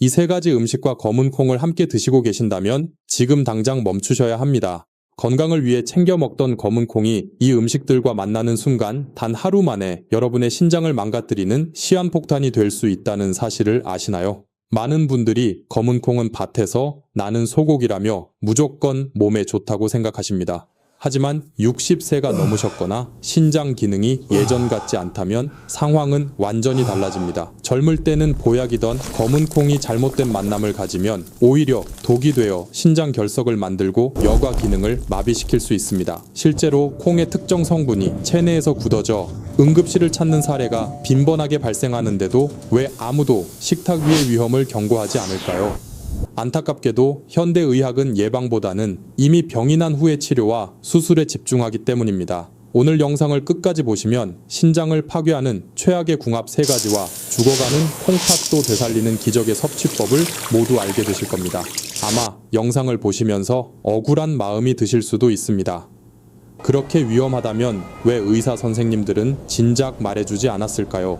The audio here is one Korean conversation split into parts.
이 세 가지 음식과 검은 콩을 함께 드시고 계신다면 지금 당장 멈추셔야 합니다. 건강을 위해 챙겨 먹던 검은 콩이 이 음식들과 만나는 순간 단 하루 만에 여러분의 신장을 망가뜨리는 시한폭탄이 될 수 있다는 사실을 아시나요? 많은 분들이 검은 콩은 밭에서 나는 소고기라며 무조건 몸에 좋다고 생각하십니다. 하지만 60세가 넘으셨거나 신장 기능이 예전 같지 않다면 상황은 완전히 달라집니다. 젊을 때는 보약이던 검은 콩이 잘못된 만남을 가지면 오히려 독이 되어 신장 결석을 만들고 여과 기능을 마비시킬 수 있습니다. 실제로 콩의 특정 성분이 체내에서 굳어져 응급실을 찾는 사례가 빈번하게 발생하는데도 왜 아무도 식탁 위의 위험을 경고하지 않을까요? 안타깝게도 현대의학은 예방보다는 이미 병이 난 후의 치료와 수술에 집중하기 때문입니다. 오늘 영상을 끝까지 보시면 신장을 파괴하는 최악의 궁합 3가지와 죽어가는 콩팥도 되살리는 기적의 섭취법을 모두 알게 되실 겁니다. 아마 영상을 보시면서 억울한 마음이 드실 수도 있습니다. 그렇게 위험하다면 왜 의사 선생님들은 진작 말해주지 않았을까요?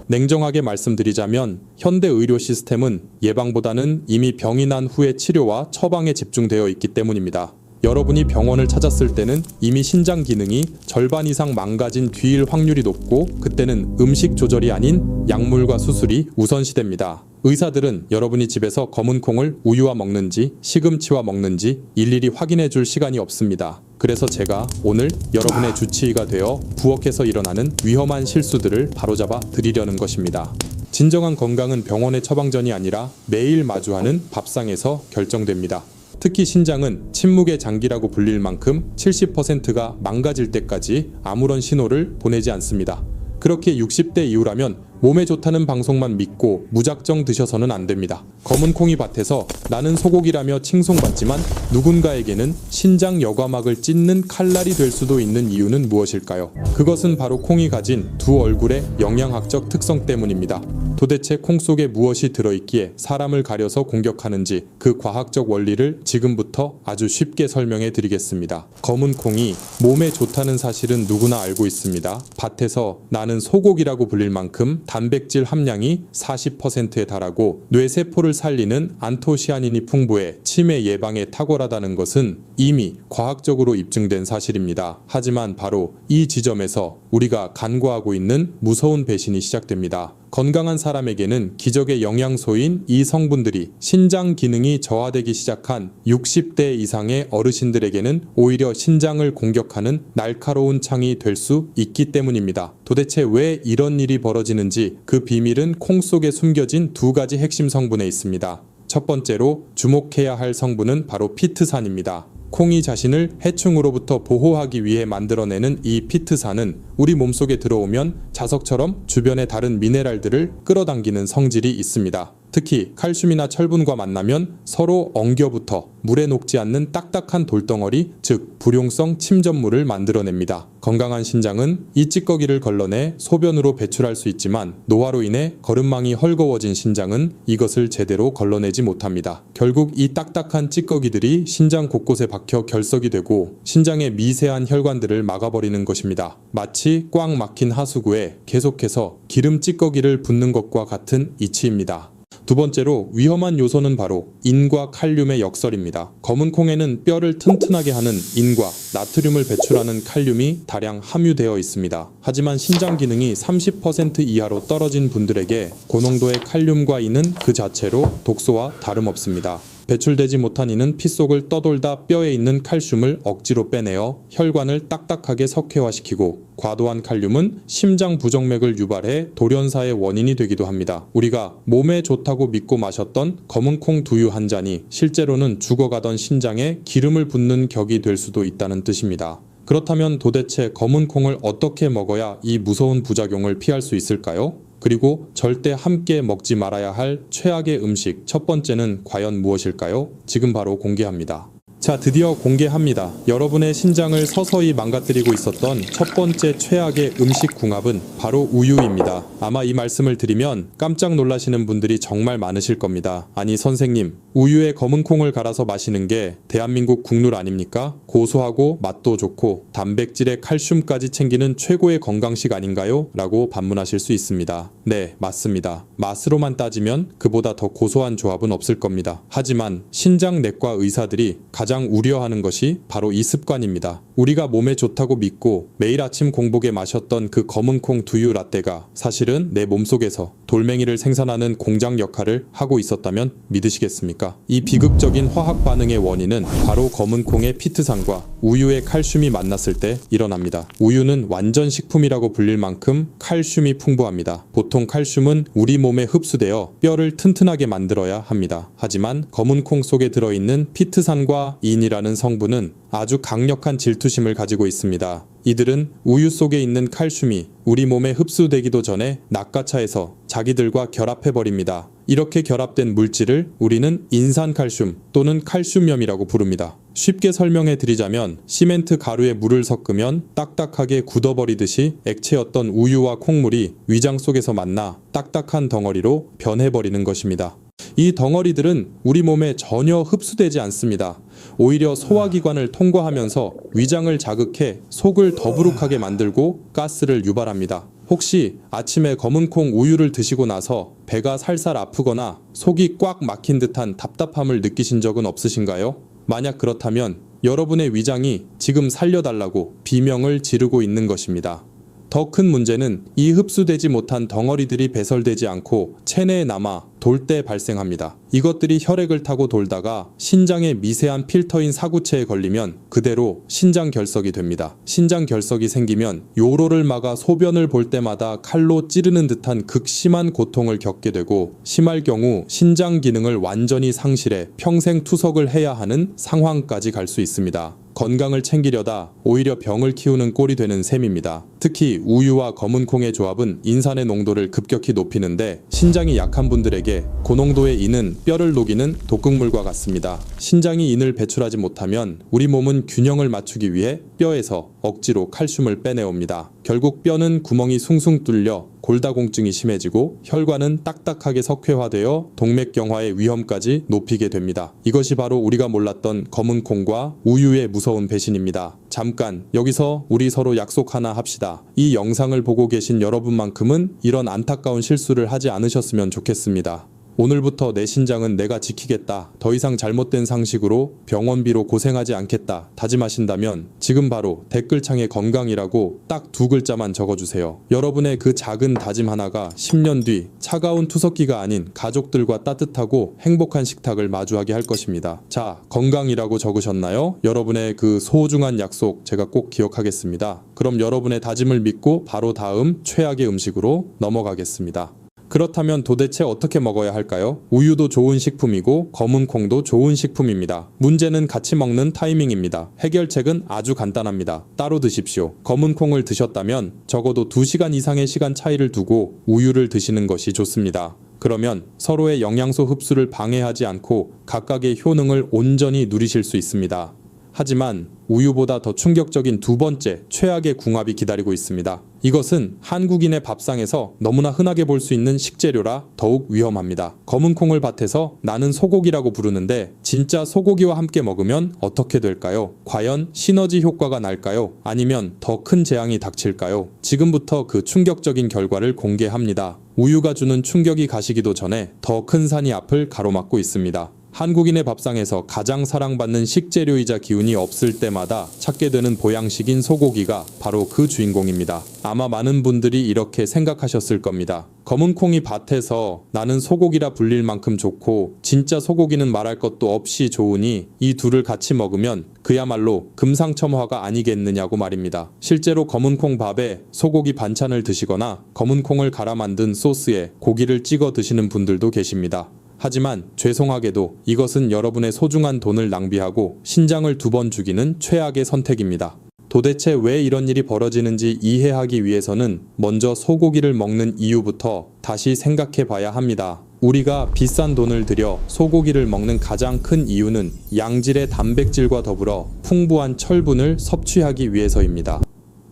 냉정하게 말씀드리자면 현대 의료 시스템은 예방보다는 이미 병이 난 후의 치료와 처방에 집중되어 있기 때문입니다. 여러분이 병원을 찾았을 때는 이미 신장 기능이 절반 이상 망가진 뒤일 확률이 높고 그때는 음식 조절이 아닌 약물과 수술이 우선시됩니다. 의사들은 여러분이 집에서 검은 콩을 우유와 먹는지 시금치와 먹는지 일일이 확인해 줄 시간이 없습니다. 그래서 제가 오늘 여러분의 주치의가 되어 부엌에서 일어나는 위험한 실수들을 바로잡아 드리려는 것입니다. 진정한 건강은 병원의 처방전이 아니라 매일 마주하는 밥상에서 결정됩니다. 특히 신장은 침묵의 장기라고 불릴 만큼 70%가 망가질 때까지 아무런 신호를 보내지 않습니다. 그렇게 60대 이후라면 몸에 좋다는 방송만 믿고 무작정 드셔서는 안 됩니다. 검은 콩이 밭에서 나는 소고기라며 칭송받지만 누군가에게는 신장 여과막을 찢는 칼날이 될 수도 있는 이유는 무엇일까요? 그것은 바로 콩이 가진 두 얼굴의 영양학적 특성 때문입니다. 도대체 콩 속에 무엇이 들어있기에 사람을 가려서 공격하는지 그 과학적 원리를 지금부터 아주 쉽게 설명해 드리겠습니다. 검은 콩이 몸에 좋다는 사실은 누구나 알고 있습니다. 밭에서 나는 소고기라고 불릴 만큼 단백질 함량이 40%에 달하고 뇌세포를 살리는 안토시아닌이 풍부해 치매 예방에 탁월하다는 것은 이미 과학적으로 입증된 사실입니다. 하지만 바로 이 지점에서 우리가 간과하고 있는 무서운 배신이 시작됩니다. 건강한 사람에게는 기적의 영양소인 이 성분들이 신장 기능이 저하되기 시작한 60대 이상의 어르신들에게는 오히려 신장을 공격하는 날카로운 창이 될 수 있기 때문입니다. 도대체 왜 이런 일이 벌어지는지 그 비밀은 콩 속에 숨겨진 2가지 핵심 성분에 있습니다. 첫 번째로 주목해야 할 성분은 바로 피트산입니다. 콩이 자신을 해충으로부터 보호하기 위해 만들어내는 이 피트산은 우리 몸속에 들어오면 자석처럼 주변의 다른 미네랄들을 끌어당기는 성질이 있습니다. 특히 칼슘이나 철분과 만나면 서로 엉겨붙어 물에 녹지 않는 딱딱한 돌덩어리, 즉 불용성 침전물을 만들어냅니다. 건강한 신장은 이 찌꺼기를 걸러내 소변으로 배출할 수 있지만 노화로 인해 거름망이 헐거워진 신장은 이것을 제대로 걸러내지 못합니다. 결국 이 딱딱한 찌꺼기들이 신장 곳곳에 박혀 결석이 되고 신장의 미세한 혈관들을 막아버리는 것입니다. 마치 꽉 막힌 하수구에 계속해서 기름 찌꺼기를 붓는 것과 같은 이치입니다. 두 번째로 위험한 요소는 바로 인과 칼륨의 역설입니다. 검은 콩에는 뼈를 튼튼하게 하는 인과 나트륨을 배출하는 칼륨이 다량 함유되어 있습니다. 하지만 신장 기능이 30% 이하로 떨어진 분들에게 고농도의 칼륨과 인은 그 자체로 독소와 다름없습니다. 배출되지 못한 이는 피 속을 떠돌다 뼈에 있는 칼슘을 억지로 빼내어 혈관을 딱딱하게 석회화시키고 과도한 칼륨은 심장 부정맥을 유발해 돌연사의 원인이 되기도 합니다. 우리가 몸에 좋다고 믿고 마셨던 검은 콩 두유 한 잔이 실제로는 죽어가던 신장에 기름을 붓는 격이 될 수도 있다는 뜻입니다. 그렇다면 도대체 검은 콩을 어떻게 먹어야 이 무서운 부작용을 피할 수 있을까요? 그리고 절대 함께 먹지 말아야 할 최악의 음식 첫 번째는 과연 무엇일까요? 지금 바로 공개합니다. 자, 드디어 공개합니다. 여러분의 신장을 서서히 망가뜨리고 있었던 첫 번째 최악의 음식 궁합은 바로 우유입니다. 아마 이 말씀을 드리면 깜짝 놀라시는 분들이 정말 많으실 겁니다. 아니 선생님, 우유에 검은 콩을 갈아서 마시는 게 대한민국 국룰 아닙니까? 고소하고 맛도 좋고 단백질에 칼슘까지 챙기는 최고의 건강식 아닌가요? 라고 반문하실 수 있습니다. 네, 맞습니다. 맛으로만 따지면 그보다 더 고소한 조합은 없을 겁니다. 하지만 신장내과 의사들이 가장 우려하는 것이 바로 이 습관입니다. 우리가 몸에 좋다고 믿고 매일 아침 공복에 마셨던 그 검은콩 두유 라떼가 사실은 내 몸속에서 돌멩이를 생산하는 공장 역할을 하고 있었다면 믿으시겠습니까? 이 비극적인 화학 반응의 원인은 바로 검은콩의 피트산과 우유의 칼슘이 만났을 때 일어납니다. 우유는 완전 식품이라고 불릴 만큼 칼슘이 풍부합니다. 보통 칼슘은 우리 몸에 흡수되어 뼈를 튼튼하게 만들어야 합니다. 하지만 검은콩 속에 들어있는 피트산과 인이라는 성분은 아주 강력한 질투심을 가지고 있습니다. 이들은 우유 속에 있는 칼슘이 우리 몸에 흡수되기도 전에 낚아차에서 자기들과 결합해버립니다. 이렇게 결합된 물질을 우리는 인산칼슘 또는 칼슘염이라고 부릅니다. 쉽게 설명해 드리자면 시멘트 가루에 물을 섞으면 딱딱하게 굳어버리듯이 액체였던 우유와 콩물이 위장 속에서 만나 딱딱한 덩어리로 변해버리는 것입니다. 이 덩어리들은 우리 몸에 전혀 흡수되지 않습니다. 오히려 소화기관을 통과하면서 위장을 자극해 속을 더부룩하게 만들고 가스를 유발합니다. 혹시 아침에 검은콩 우유를 드시고 나서 배가 살살 아프거나 속이 꽉 막힌 듯한 답답함을 느끼신 적은 없으신가요? 만약 그렇다면 여러분의 위장이 지금 살려달라고 비명을 지르고 있는 것입니다. 더 큰 문제는 이 흡수되지 못한 덩어리들이 배설되지 않고 체내에 남아 돌 때 발생합니다. 이것들이 혈액을 타고 돌다가 신장의 미세한 필터인 사구체에 걸리면 그대로 신장 결석이 됩니다. 신장 결석이 생기면 요로를 막아 소변을 볼 때마다 칼로 찌르는 듯한 극심한 고통을 겪게 되고 심할 경우 신장 기능을 완전히 상실해 평생 투석을 해야 하는 상황까지 갈 수 있습니다. 건강을 챙기려다 오히려 병을 키우는 꼴이 되는 셈입니다. 특히 우유와 검은콩의 조합은 인산의 농도를 급격히 높이는데 신장이 약한 분들에게 고농도의 인은 뼈를 녹이는 독극물과 같습니다. 신장이 인을 배출하지 못하면 우리 몸은 균형을 맞추기 위해 뼈에서 억지로 칼슘을 빼내옵니다. 결국 뼈는 구멍이 숭숭 뚫려 골다공증이 심해지고 혈관은 딱딱하게 석회화되어 동맥경화의 위험까지 높이게 됩니다. 이것이 바로 우리가 몰랐던 검은콩과 우유의 무서운 배신입니다. 잠깐 여기서 우리 서로 약속 하나 합시다. 이 영상을 보고 계신 여러분만큼은 이런 안타까운 실수를 하지 않으셨으면 좋겠습니다. 오늘부터 내 신장은 내가 지키겠다. 더 이상 잘못된 상식으로 병원비로 고생하지 않겠다. 다짐하신다면 지금 바로 댓글창에 건강이라고 딱 2글자만 적어주세요. 여러분의 그 작은 다짐 하나가 10년 뒤 차가운 투석기가 아닌 가족들과 따뜻하고 행복한 식탁을 마주하게 할 것입니다. 자, 건강이라고 적으셨나요? 여러분의 그 소중한 약속 제가 꼭 기억하겠습니다. 그럼 여러분의 다짐을 믿고 바로 다음 최악의 음식으로 넘어가겠습니다. 그렇다면 도대체 어떻게 먹어야 할까요? 우유도 좋은 식품이고 검은콩도 좋은 식품입니다. 문제는 같이 먹는 타이밍입니다. 해결책은 아주 간단합니다. 따로 드십시오. 검은콩을 드셨다면 적어도 2시간 이상의 시간 차이를 두고 우유를 드시는 것이 좋습니다. 그러면 서로의 영양소 흡수를 방해하지 않고 각각의 효능을 온전히 누리실 수 있습니다. 하지만 우유보다 더 충격적인 2번째 최악의 궁합이 기다리고 있습니다. 이것은 한국인의 밥상에서 너무나 흔하게 볼 수 있는 식재료라 더욱 위험합니다. 검은콩을 밭에서 나는 소고기라고 부르는데 진짜 소고기와 함께 먹으면 어떻게 될까요? 과연 시너지 효과가 날까요? 아니면 더 큰 재앙이 닥칠까요? 지금부터 그 충격적인 결과를 공개합니다. 우유가 주는 충격이 가시기도 전에 더 큰 산이 앞을 가로막고 있습니다. 한국인의 밥상에서 가장 사랑받는 식재료이자 기운이 없을 때마다 찾게 되는 보양식인 소고기가 바로 그 주인공입니다. 아마 많은 분들이 이렇게 생각하셨을 겁니다. 검은콩이 밭에서 나는 소고기라 불릴 만큼 좋고 진짜 소고기는 말할 것도 없이 좋으니 이 둘을 같이 먹으면 그야말로 금상첨화가 아니겠느냐고 말입니다. 실제로 검은콩 밥에 소고기 반찬을 드시거나 검은콩을 갈아 만든 소스에 고기를 찍어 드시는 분들도 계십니다. 하지만 죄송하게도 이것은 여러분의 소중한 돈을 낭비하고 신장을 2번 죽이는 최악의 선택입니다. 도대체 왜 이런 일이 벌어지는지 이해하기 위해서는 먼저 소고기를 먹는 이유부터 다시 생각해 봐야 합니다. 우리가 비싼 돈을 들여 소고기를 먹는 가장 큰 이유는 양질의 단백질과 더불어 풍부한 철분을 섭취하기 위해서입니다.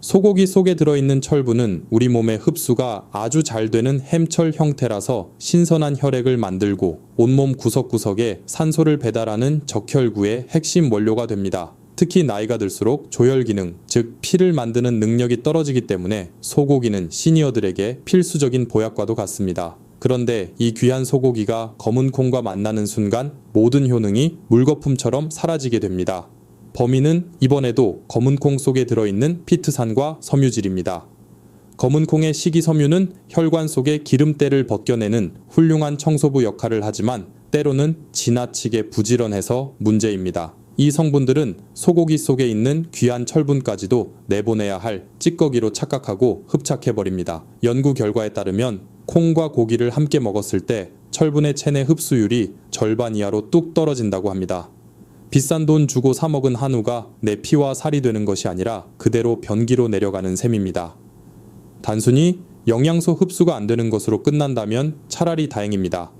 소고기 속에 들어있는 철분은 우리 몸의 흡수가 아주 잘 되는 햄철 형태라서 신선한 혈액을 만들고 온몸 구석구석에 산소를 배달하는 적혈구의 핵심 원료가 됩니다. 특히 나이가 들수록 조혈 기능, 즉 피를 만드는 능력이 떨어지기 때문에 소고기는 시니어들에게 필수적인 보약과도 같습니다. 그런데 이 귀한 소고기가 검은 콩과 만나는 순간 모든 효능이 물거품처럼 사라지게 됩니다. 범인은 이번에도 검은 콩 속에 들어있는 피트산과 섬유질입니다. 검은 콩의 식이섬유는 혈관 속의 기름때를 벗겨내는 훌륭한 청소부 역할을 하지만 때로는 지나치게 부지런해서 문제입니다. 이 성분들은 소고기 속에 있는 귀한 철분까지도 내보내야 할 찌꺼기로 착각하고 흡착해버립니다. 연구 결과에 따르면 콩과 고기를 함께 먹었을 때 철분의 체내 흡수율이 절반 이하로 뚝 떨어진다고 합니다. 비싼 돈 주고 사 먹은 한우가 내 피와 살이 되는 것이 아니라 그대로 변기로 내려가는 셈입니다. 단순히 영양소 흡수가 안 되는 것으로 끝난다면 차라리 다행입니다.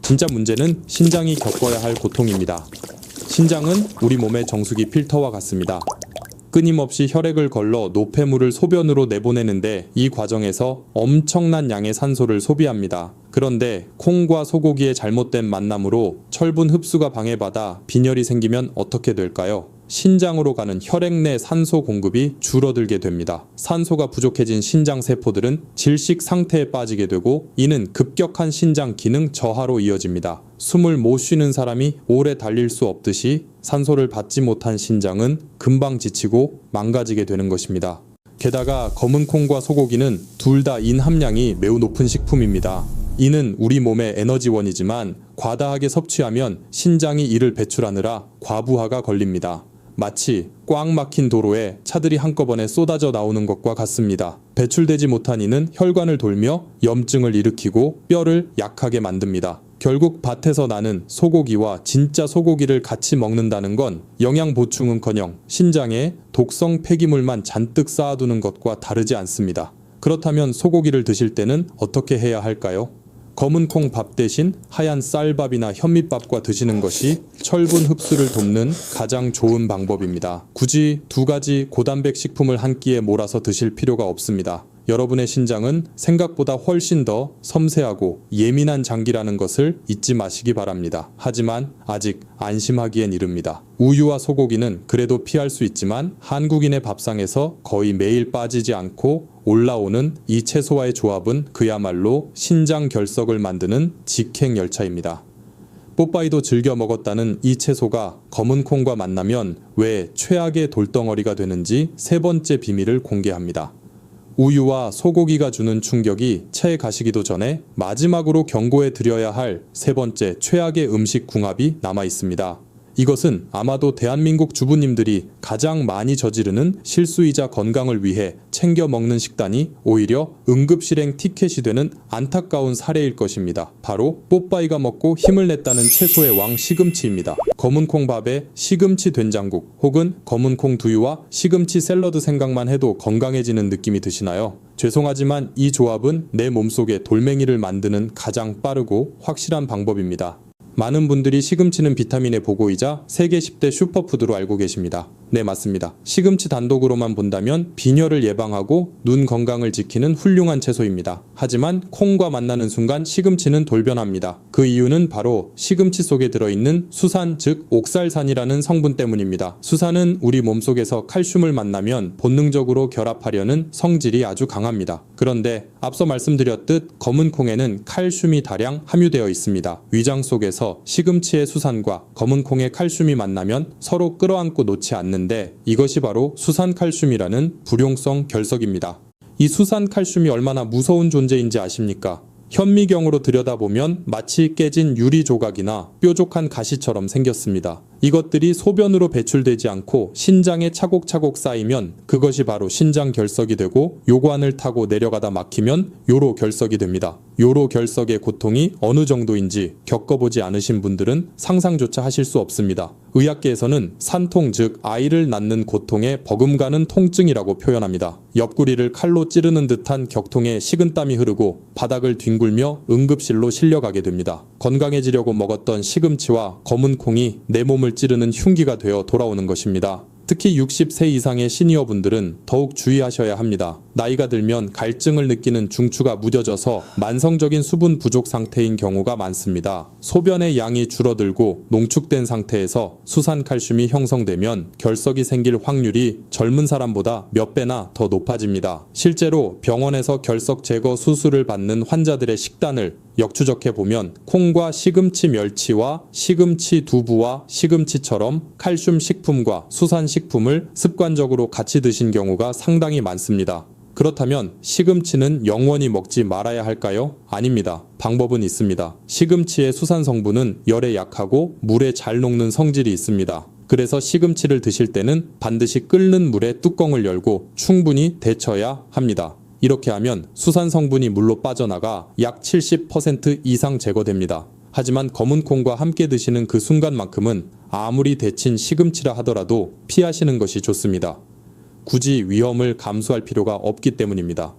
진짜 문제는 신장이 겪어야 할 고통입니다. 신장은 우리 몸의 정수기 필터와 같습니다. 끊임없이 혈액을 걸러 노폐물을 소변으로 내보내는데 이 과정에서 엄청난 양의 산소를 소비합니다. 그런데 콩과 소고기의 잘못된 만남으로 철분 흡수가 방해받아 빈혈이 생기면 어떻게 될까요? 신장으로 가는 혈액 내 산소 공급이 줄어들게 됩니다. 산소가 부족해진 신장 세포들은 질식 상태에 빠지게 되고 이는 급격한 신장 기능 저하로 이어집니다. 숨을 못 쉬는 사람이 오래 달릴 수 없듯이 산소를 받지 못한 신장은 금방 지치고 망가지게 되는 것입니다. 게다가 검은 콩과 소고기는 둘 다 인 함량이 매우 높은 식품입니다. 이는 우리 몸의 에너지원이지만 과다하게 섭취하면 신장이 이를 배출하느라 과부하가 걸립니다. 마치 꽉 막힌 도로에 차들이 한꺼번에 쏟아져 나오는 것과 같습니다. 배출되지 못한 이는 혈관을 돌며 염증을 일으키고 뼈를 약하게 만듭니다. 결국 밭에서 나는 소고기와 진짜 소고기를 같이 먹는다는 건 영양 보충은커녕 신장에 독성 폐기물만 잔뜩 쌓아두는 것과 다르지 않습니다. 그렇다면 소고기를 드실 때는 어떻게 해야 할까요? 검은 콩 밥 대신 하얀 쌀밥이나 현미밥과 드시는 것이 철분 흡수를 돕는 가장 좋은 방법입니다. 굳이 두 가지 고단백 식품을 한 끼에 몰아서 드실 필요가 없습니다. 여러분의 신장은 생각보다 훨씬 더 섬세하고 예민한 장기라는 것을 잊지 마시기 바랍니다. 하지만 아직 안심하기엔 이릅니다. 우유와 소고기는 그래도 피할 수 있지만 한국인의 밥상에서 거의 매일 빠지지 않고 올라오는 이 채소와의 조합은 그야말로 신장 결석을 만드는 직행열차입니다. 뽀빠이도 즐겨 먹었다는 이 채소가 검은 콩과 만나면 왜 최악의 돌덩어리가 되는지 세 번째 비밀을 공개합니다. 우유와 소고기가 주는 충격이 채 가시기도 전에 마지막으로 경고해 드려야 할 세 번째 최악의 음식 궁합이 남아 있습니다. 이것은 아마도 대한민국 주부님들이 가장 많이 저지르는 실수이자 건강을 위해 챙겨 먹는 식단이 오히려 응급실행 티켓이 되는 안타까운 사례일 것입니다. 바로 뽀빠이가 먹고 힘을 냈다는 채소의 왕 시금치입니다. 검은콩 밥에 시금치 된장국 혹은 검은콩 두유와 시금치 샐러드 생각만 해도 건강해지는 느낌이 드시나요? 죄송하지만 이 조합은 내 몸속에 돌멩이를 만드는 가장 빠르고 확실한 방법입니다. 많은 분들이 시금치는 비타민의 보고이자 세계 10대 슈퍼푸드로 알고 계십니다. 네, 맞습니다. 시금치 단독으로만 본다면 빈혈을 예방하고 눈 건강을 지키는 훌륭한 채소입니다. 하지만 콩과 만나는 순간 시금치는 돌변합니다. 그 이유는 바로 시금치 속에 들어있는 수산, 즉 옥살산이라는 성분 때문입니다. 수산은 우리 몸속에서 칼슘을 만나면 본능적으로 결합하려는 성질이 아주 강합니다. 그런데 앞서 말씀드렸듯 검은 콩에는 칼슘이 다량 함유되어 있습니다. 위장 속에서 시금치의 수산과 검은 콩의 칼슘이 만나면 서로 끌어안고 놓지 않는데 이것이 바로 수산칼슘이라는 불용성 결석입니다. 이 수산칼슘이 얼마나 무서운 존재인지 아십니까? 현미경으로 들여다보면 마치 깨진 유리 조각이나 뾰족한 가시처럼 생겼습니다. 이것들이 소변으로 배출되지 않고 신장에 차곡차곡 쌓이면 그것이 바로 신장 결석이 되고 요관을 타고 내려가다 막히면 요로 결석이 됩니다. 요로 결석의 고통이 어느 정도인지 겪어보지 않으신 분들은 상상조차 하실 수 없습니다. 의학계에서는 산통, 즉 아이를 낳는 고통에 버금가는 통증이라고 표현합니다. 옆구리를 칼로 찌르는 듯한 격통에 식은땀이 흐르고 바닥을 뒹굴며 응급실로 실려가게 됩니다. 건강해지려고 먹었던 시금치와 검은 콩이 내 몸을 찌르는 흉기가 되어 돌아오는 것입니다. 특히 60세 이상의 시니어분들은 더욱 주의하셔야 합니다. 나이가 들면 갈증을 느끼는 중추가 무뎌져서 만성적인 수분 부족 상태인 경우가 많습니다. 소변의 양이 줄어들고 농축된 상태에서 수산칼슘이 형성되면 결석이 생길 확률이 젊은 사람보다 몇 배나 더 높아집니다. 실제로 병원에서 결석 제거 수술을 받는 환자들의 식단을 역추적해 보면 콩과 시금치 멸치와 시금치 두부와 시금치처럼 칼슘 식품과 수산 식품을 습관적으로 같이 드신 경우가 상당히 많습니다. 그렇다면 시금치는 영원히 먹지 말아야 할까요? 아닙니다. 방법은 있습니다. 시금치의 수산 성분은 열에 약하고 물에 잘 녹는 성질이 있습니다. 그래서 시금치를 드실 때는 반드시 끓는 물에 뚜껑을 열고 충분히 데쳐야 합니다. 이렇게 하면 수산 성분이 물로 빠져나가 약 70% 이상 제거됩니다. 하지만 검은 콩과 함께 드시는 그 순간만큼은 아무리 데친 시금치라 하더라도 피하시는 것이 좋습니다. 굳이 위험을 감수할 필요가 없기 때문입니다.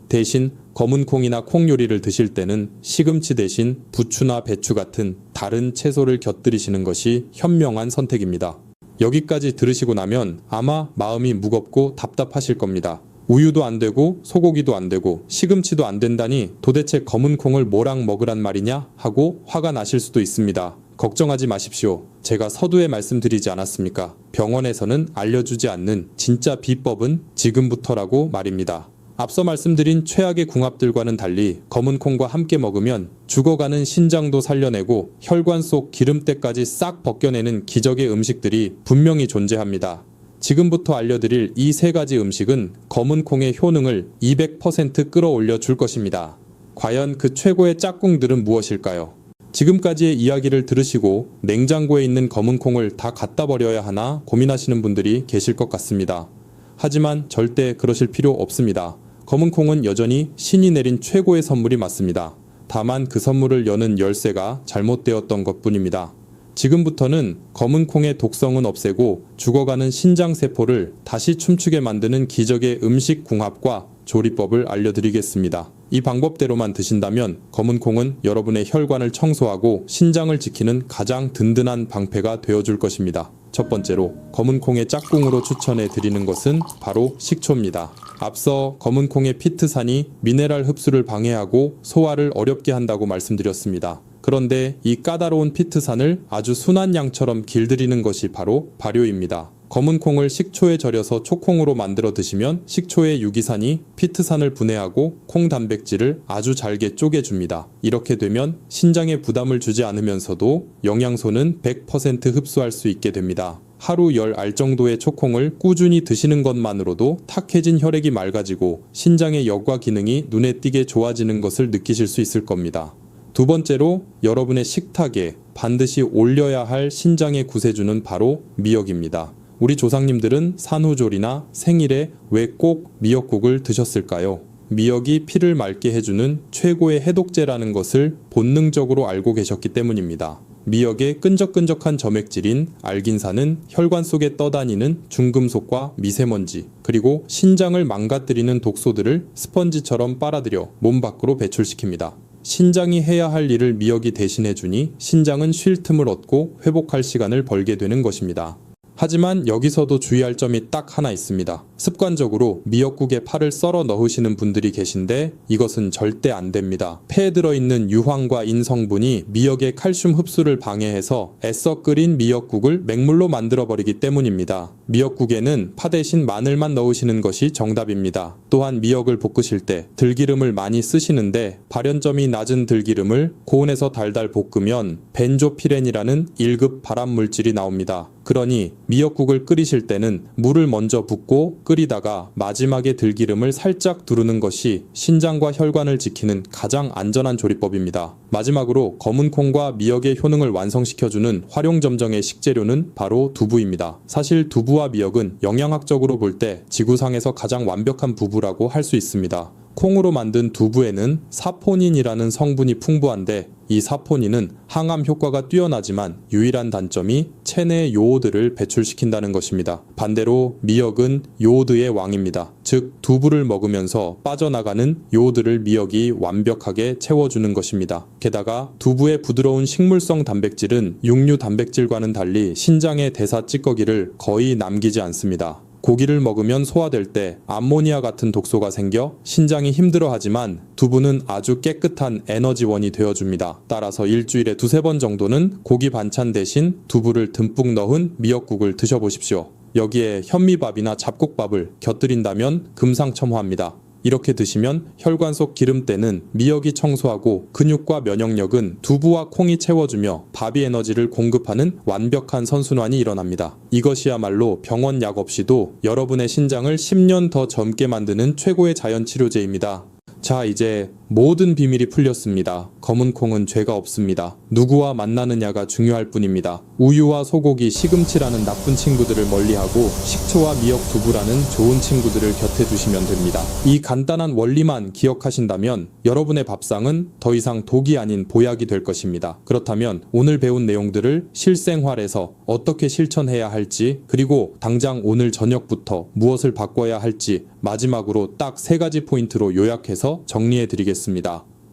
대신 검은 콩이나 콩 요리를 드실 때는 시금치 대신 부추나 배추 같은 다른 채소를 곁들이시는 것이 현명한 선택입니다. 여기까지 들으시고 나면 아마 마음이 무겁고 답답하실 겁니다. 우유도 안 되고 소고기도 안 되고 시금치도 안 된다니 도대체 검은 콩을 뭐랑 먹으란 말이냐 하고 화가 나실 수도 있습니다. 걱정하지 마십시오. 제가 서두에 말씀드리지 않았습니까? 병원에서는 알려주지 않는 진짜 비법은 지금부터라고 말입니다. 앞서 말씀드린 최악의 궁합들과는 달리 검은 콩과 함께 먹으면 죽어가는 신장도 살려내고 혈관 속 기름때까지 싹 벗겨내는 기적의 음식들이 분명히 존재합니다. 지금부터 알려드릴 이 세 가지 음식은 검은 콩의 효능을 200% 끌어올려 줄 것입니다. 과연 그 최고의 짝꿍들은 무엇일까요? 지금까지의 이야기를 들으시고 냉장고에 있는 검은 콩을 다 갖다 버려야 하나 고민하시는 분들이 계실 것 같습니다. 하지만 절대 그러실 필요 없습니다. 검은 콩은 여전히 신이 내린 최고의 선물이 맞습니다. 다만 그 선물을 여는 열쇠가 잘못되었던 것뿐입니다. 지금부터는 검은 콩의 독성은 없애고 죽어가는 신장세포를 다시 춤추게 만드는 기적의 음식 궁합과 조리법을 알려드리겠습니다. 이 방법대로만 드신다면 검은 콩은 여러분의 혈관을 청소하고 신장을 지키는 가장 든든한 방패가 되어줄 것입니다. 첫 번째로 검은 콩의 짝꿍으로 추천해 드리는 것은 바로 식초입니다. 앞서 검은 콩의 피트산이 미네랄 흡수를 방해하고 소화를 어렵게 한다고 말씀드렸습니다. 그런데 이 까다로운 피트산을 아주 순한 양처럼 길들이는 것이 바로 발효입니다. 검은 콩을 식초에 절여서 초콩으로 만들어 드시면 식초의 유기산이 피트산을 분해하고 콩 단백질을 아주 잘게 쪼개줍니다. 이렇게 되면 신장에 부담을 주지 않으면서도 영양소는 100% 흡수할 수 있게 됩니다. 하루 10알 정도의 초콩을 꾸준히 드시는 것만으로도 탁해진 혈액이 맑아지고 신장의 역과 기능이 눈에 띄게 좋아지는 것을 느끼실 수 있을 겁니다. 두 번째로 여러분의 식탁에 반드시 올려야 할 신장의 구세주는 바로 미역입니다. 우리 조상님들은 산후조리나 생일에 왜 꼭 미역국을 드셨을까요? 미역이 피를 맑게 해주는 최고의 해독제라는 것을 본능적으로 알고 계셨기 때문입니다. 미역의 끈적끈적한 점액질인 알긴산은 혈관 속에 떠다니는 중금속과 미세먼지, 그리고 신장을 망가뜨리는 독소들을 스펀지처럼 빨아들여 몸 밖으로 배출시킵니다. 신장이 해야 할 일을 미역이 대신해주니 신장은 쉴 틈을 얻고 회복할 시간을 벌게 되는 것입니다. 하지만 여기서도 주의할 점이 딱 하나 있습니다. 습관적으로 미역국에 파를 썰어 넣으시는 분들이 계신데 이것은 절대 안 됩니다. 폐에 들어있는 유황과 인 성분이 미역의 칼슘 흡수를 방해해서 애써 끓인 미역국을 맹물로 만들어버리기 때문입니다. 미역국에는 파 대신 마늘만 넣으시는 것이 정답입니다. 또한 미역을 볶으실 때 들기름을 많이 쓰시는데 발연점이 낮은 들기름을 고온에서 달달 볶으면 벤조피렌이라는 1급 발암물질이 나옵니다. 그러니 미역국을 끓이실 때는 물을 먼저 붓고 끓이다가 마지막에 들기름을 살짝 두르는 것이 신장과 혈관을 지키는 가장 안전한 조리법입니다. 마지막으로 검은 콩과 미역의 효능을 완성시켜주는 활용점정의 식재료는 바로 두부입니다. 사실 두부와 미역은 영양학적으로 볼 때 지구상에서 가장 완벽한 부부라고 할 수 있습니다. 콩으로 만든 두부에는 사포닌이라는 성분이 풍부한데 이 사포닌은 항암 효과가 뛰어나지만 유일한 단점이 체내 요오드를 배출시킨다는 것입니다. 반대로 미역은 요오드의 왕입니다. 즉 두부를 먹으면서 빠져나가는 요오드를 미역이 완벽하게 채워주는 것입니다. 게다가 두부의 부드러운 식물성 단백질은 육류 단백질과는 달리 신장의 대사 찌꺼기를 거의 남기지 않습니다. 고기를 먹으면 소화될 때 암모니아 같은 독소가 생겨 신장이 힘들어하지만 두부는 아주 깨끗한 에너지원이 되어줍니다. 따라서 일주일에 2-3번 정도는 고기 반찬 대신 두부를 듬뿍 넣은 미역국을 드셔보십시오. 여기에 현미밥이나 잡곡밥을 곁들인다면 금상첨화입니다. 이렇게 드시면 혈관 속 기름때는 미역이 청소하고 근육과 면역력은 두부와 콩이 채워주며 밥이 에너지를 공급하는 완벽한 선순환이 일어납니다. 이것이야말로 병원 약 없이도 여러분의 신장을 10년 더 젊게 만드는 최고의 자연치료제입니다. 자, 이제 모든 비밀이 풀렸습니다. 검은 콩은 죄가 없습니다. 누구와 만나느냐가 중요할 뿐입니다. 우유와 소고기, 시금치라는 나쁜 친구들을 멀리하고 식초와 미역, 두부라는 좋은 친구들을 곁에 두시면 됩니다. 이 간단한 원리만 기억하신다면 여러분의 밥상은 더 이상 독이 아닌 보약이 될 것입니다. 그렇다면 오늘 배운 내용들을 실생활에서 어떻게 실천해야 할지, 그리고 당장 오늘 저녁부터 무엇을 바꿔야 할지 마지막으로 딱 3가지 포인트로 요약해서 정리해 드리겠습니다.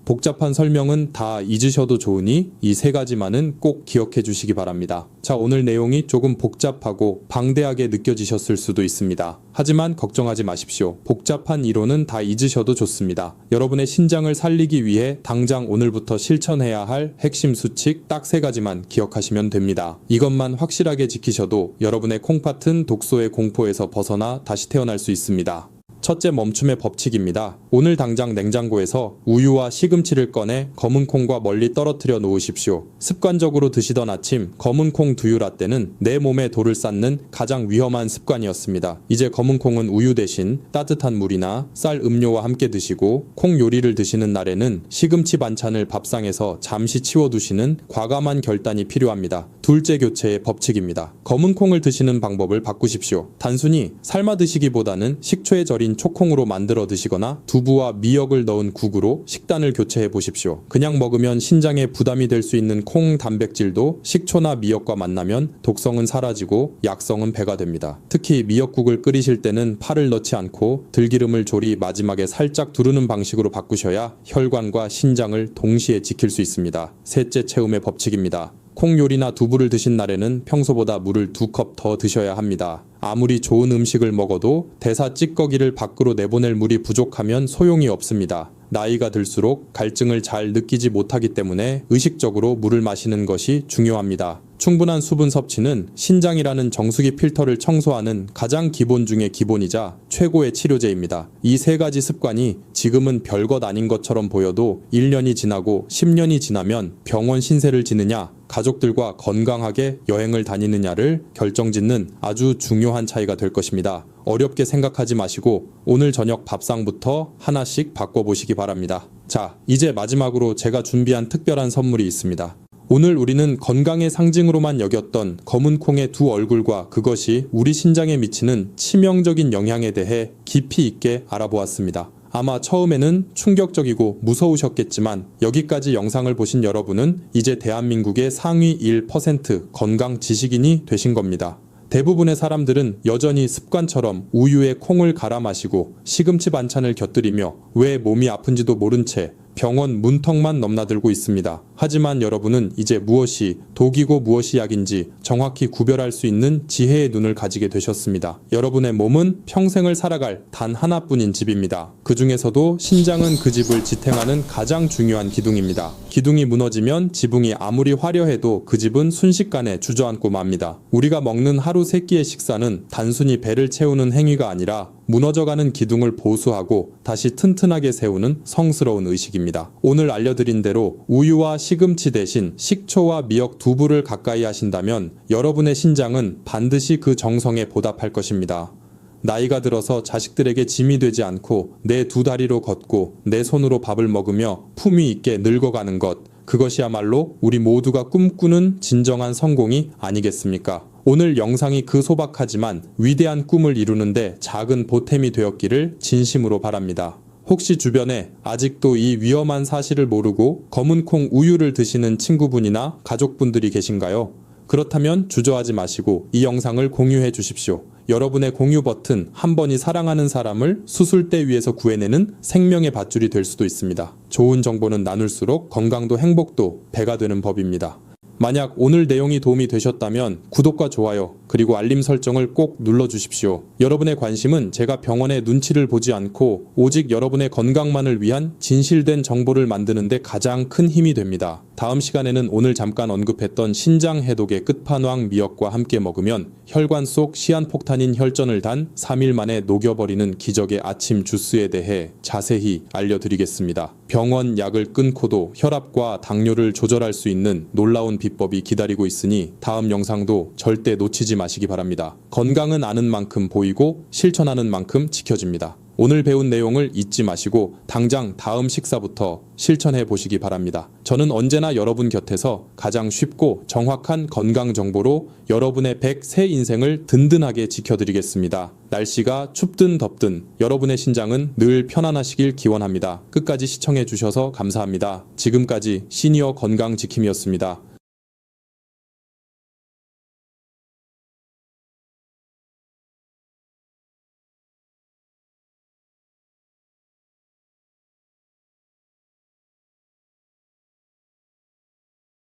복잡한 설명은 다 잊으셔도 좋으니 이 3가지만은 꼭 기억해 주시기 바랍니다. 자, 오늘 내용이 조금 복잡하고 방대하게 느껴지셨을 수도 있습니다. 하지만 걱정하지 마십시오. 복잡한 이론은 다 잊으셔도 좋습니다. 여러분의 신장을 살리기 위해 당장 오늘부터 실천해야 할 핵심 수칙 딱 3가지만 기억하시면 됩니다. 이것만 확실하게 지키셔도 여러분의 콩팥은 독소의 공포에서 벗어나 다시 태어날 수 있습니다. 첫째, 멈춤의 법칙입니다. 오늘 당장 냉장고에서 우유와 시금치를 꺼내 검은 콩과 멀리 떨어뜨려 놓으십시오. 습관적으로 드시던 아침 검은 콩 두유 라떼는 내 몸에 돌을 쌓는 가장 위험한 습관이었습니다. 이제 검은 콩은 우유 대신 따뜻한 물이나 쌀 음료와 함께 드시고, 콩 요리를 드시는 날에는 시금치 반찬을 밥상에서 잠시 치워두시는 과감한 결단이 필요합니다. 둘째, 교체의 법칙입니다. 검은 콩을 드시는 방법을 바꾸십시오. 단순히 삶아 드시기보다는 식초에 절인 초콩으로 만들어 드시거나 두부와 미역을 넣은 국으로 식단을 교체해 보십시오. 그냥 먹으면 신장에 부담이 될 수 있는 콩 단백질도 식초나 미역과 만나면 독성은 사라지고 약성은 배가 됩니다. 특히 미역국을 끓이실 때는 파를 넣지 않고 들기름을 조리 마지막에 살짝 두르는 방식으로 바꾸셔야 혈관과 신장을 동시에 지킬 수 있습니다. 셋째, 체움의 법칙입니다. 콩 요리나 두부를 드신 날에는 평소보다 물을 2컵 더 드셔야 합니다. 아무리 좋은 음식을 먹어도 대사 찌꺼기를 밖으로 내보낼 물이 부족하면 소용이 없습니다. 나이가 들수록 갈증을 잘 느끼지 못하기 때문에 의식적으로 물을 마시는 것이 중요합니다. 충분한 수분 섭취는 신장이라는 정수기 필터를 청소하는 가장 기본 중의 기본이자 최고의 치료제입니다. 이 3가지 습관이 지금은 별것 아닌 것처럼 보여도 1년이 지나고 10년이 지나면 병원 신세를 지느냐, 가족들과 건강하게 여행을 다니느냐를 결정짓는 아주 중요한 차이가 될 것입니다. 어렵게 생각하지 마시고 오늘 저녁 밥상부터 하나씩 바꿔보시기 바랍니다. 자, 이제 마지막으로 제가 준비한 특별한 선물이 있습니다. 오늘 우리는 건강의 상징으로만 여겼던 검은 콩의 2 얼굴과 그것이 우리 신장에 미치는 치명적인 영향에 대해 깊이 있게 알아보았습니다. 아마 처음에는 충격적이고 무서우셨겠지만 여기까지 영상을 보신 여러분은 이제 대한민국의 상위 1% 건강 지식인이 되신 겁니다. 대부분의 사람들은 여전히 습관처럼 우유에 콩을 갈아 마시고 시금치 반찬을 곁들이며 왜 몸이 아픈지도 모른 채 병원 문턱만 넘나들고 있습니다. 하지만 여러분은 이제 무엇이 독이고 무엇이 약인지 정확히 구별할 수 있는 지혜의 눈을 가지게 되셨습니다. 여러분의 몸은 평생을 살아갈 단 하나뿐인 집입니다. 그 중에서도 신장은 그 집을 지탱하는 가장 중요한 기둥입니다. 기둥이 무너지면 지붕이 아무리 화려해도 그 집은 순식간에 주저앉고 맙니다. 우리가 먹는 하루 3끼의 식사는 단순히 배를 채우는 행위가 아니라 무너져가는 기둥을 보수하고 다시 튼튼하게 세우는 성스러운 의식입니다. 오늘 알려드린 대로 우유와 시금치 대신 식초와 미역, 두부를 가까이 하신다면 여러분의 신장은 반드시 그 정성에 보답할 것입니다. 나이가 들어서 자식들에게 짐이 되지 않고 내 두 다리로 걷고 내 손으로 밥을 먹으며 품위 있게 늙어가는 것, 그것이야말로 우리 모두가 꿈꾸는 진정한 성공이 아니겠습니까? 오늘 영상이 그 소박하지만 위대한 꿈을 이루는데 작은 보탬이 되었기를 진심으로 바랍니다. 혹시 주변에 아직도 이 위험한 사실을 모르고 검은콩 우유를 드시는 친구분이나 가족분들이 계신가요? 그렇다면 주저하지 마시고 이 영상을 공유해 주십시오. 여러분의 공유 버튼 한 번이 사랑하는 사람을 수술대 위에서 구해내는 생명의 밧줄이 될 수도 있습니다. 좋은 정보는 나눌수록 건강도 행복도 배가 되는 법입니다. 만약 오늘 내용이 도움이 되셨다면 구독과 좋아요 그리고 알림 설정을 꼭 눌러주십시오. 여러분의 관심은 제가 병원의 눈치를 보지 않고 오직 여러분의 건강만을 위한 진실된 정보를 만드는 데 가장 큰 힘이 됩니다. 다음 시간에는 오늘 잠깐 언급했던 신장 해독의 끝판왕 미역과 함께 먹으면 혈관 속 시한폭탄인 혈전을 단 3일 만에 녹여버리는 기적의 아침 주스에 대해 자세히 알려드리겠습니다. 병원 약을 끊고도 혈압과 당뇨를 조절할 수 있는 놀라운 비법이 기다리고 있으니 다음 영상도 절대 놓치지 마시기 바랍니다. 건강은 아는 만큼 보이고 실천하는 만큼 지켜집니다. 오늘 배운 내용을 잊지 마시고 당장 다음 식사부터 실천해 보시기 바랍니다. 저는 언제나 여러분 곁에서 가장 쉽고 정확한 건강 정보로 여러분의 100세 인생을 든든하게 지켜드리겠습니다. 날씨가 춥든 덥든 여러분의 신장은 늘 편안하시길 기원합니다. 끝까지 시청해 주셔서 감사합니다. 지금까지 시니어 건강지킴이었습니다.